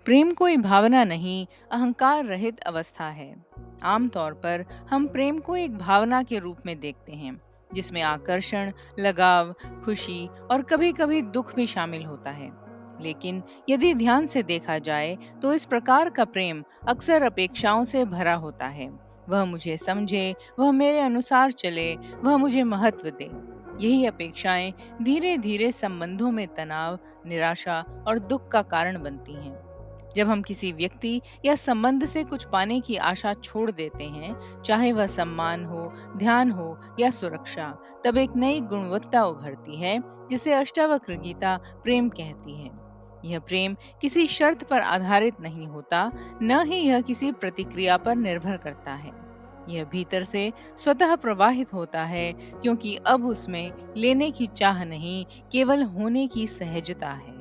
प्रेम कोई भावना नहीं, अहंकार रहित अवस्था है। आमतौर पर हम प्रेम को एक भावना के रूप में देखते हैं, जिसमें आकर्षण, लगाव, खुशी और कभी-कभी दुख भी शामिल होता है। लेकिन यदि ध्यान से देखा जाए, तो इस प्रकार का प्रेम अक्सर अपेक्षाओं से भरा होता है। वह मुझे समझे, वह मेरे अनुसार चले, वह मुझे महत्व दे। यही अपेक्षाएं धीरे-धीरे संबंधों में तनाव, निराशा और दुख का कारण बनती हैं। जब हम किसी व्यक्ति या संबंध से कुछ पाने की आशा छोड़ देते हैं, चाहे वह सम्मान हो, ध्यान हो या सुरक्षा, तब एक नई गुणवत्ता उभरती है, जिसे अष्टावक्र गीता प्रेम कहती है। यह प्रेम किसी शर्त पर आधारित नहीं होता, न ही यह किसी प्रतिक्रिया पर निर्भर करता है। यह भीतर से स्वतः प्रवाहित होता है, क्योंकि अब उसमें लेने की चाह नहीं, केवल होने की सहजता है।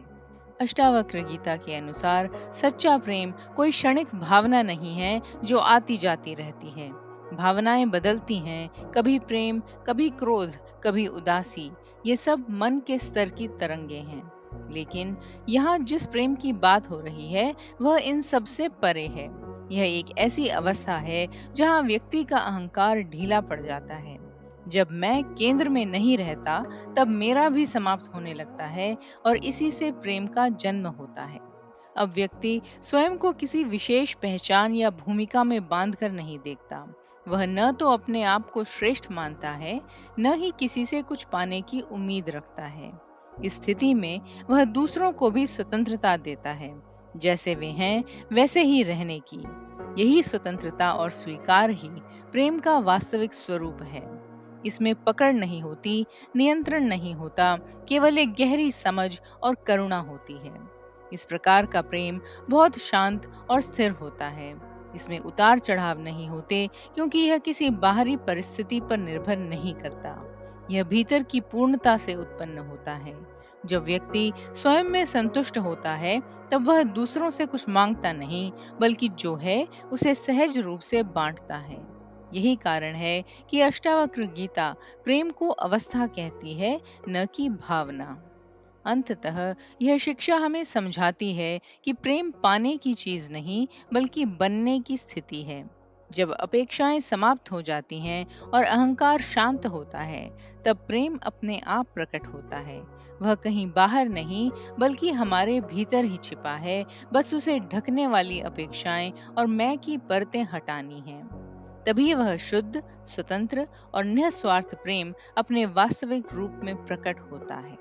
अष्टावक्र गीता के अनुसार सच्चा प्रेम कोई क्षणिक भावना नहीं है जो आती जाती रहती है। भावनाएं बदलती हैं, कभी प्रेम, कभी क्रोध, कभी उदासी। ये सब मन के स्तर की तरंगे हैं। लेकिन यहाँ जिस प्रेम की बात हो रही है, वह इन सब से परे है। यह एक ऐसी अवस्था है जहाँ व्यक्ति का अहंकार ढीला पड़ जाता है। जब मैं केंद्र में नहीं रहता, तब मेरा भी समाप्त होने लगता है और इसी से प्रेम का जन्म होता है। अब व्यक्ति स्वयं को किसी विशेष पहचान या भूमिका में बांधकर नहीं देखता। वह न तो अपने आप को श्रेष्ठ मानता है, न ही किसी से कुछ पाने की उम्मीद रखता है। इस स्थिति में वह दूसरों को भी स्वतंत्रता देता है, जैसे वे हैं वैसे ही रहने की। यही स्वतंत्रता और स्वीकार ही प्रेम का वास्तविक स्वरूप है। इसमें पकड़ नहीं होती, नियंत्रण नहीं होता, केवल एक गहरी समझ और करुणा होती है। इस प्रकार का प्रेम बहुत शांत और स्थिर होता है। इसमें उतार चढ़ाव नहीं होते, क्योंकि यह किसी बाहरी परिस्थिति पर निर्भर नहीं करता। यह भीतर की पूर्णता से उत्पन्न होता है। जब व्यक्ति स्वयं में संतुष्ट होता है, तब वह दूसरों से कुछ मांगता नहीं, बल्कि जो है उसे सहज रूप से बांटता है। यही कारण है कि अष्टावक्र गीता प्रेम को अवस्था कहती है, न कि भावना। अंततः यह शिक्षा हमें समझाती है कि प्रेम पाने की चीज नहीं, बल्कि बनने की स्थिति है। जब अपेक्षाएं समाप्त हो जाती हैं और अहंकार शांत होता है, तब प्रेम अपने आप प्रकट होता है। वह कहीं बाहर नहीं, बल्कि हमारे भीतर ही छिपा है। बस उसे ढकने वाली अपेक्षाएं और मैं की परतें हटानी हैं। तभी वह शुद्ध, स्वतंत्र और निस्वार्थ प्रेम अपने वास्तविक रूप में प्रकट होता है।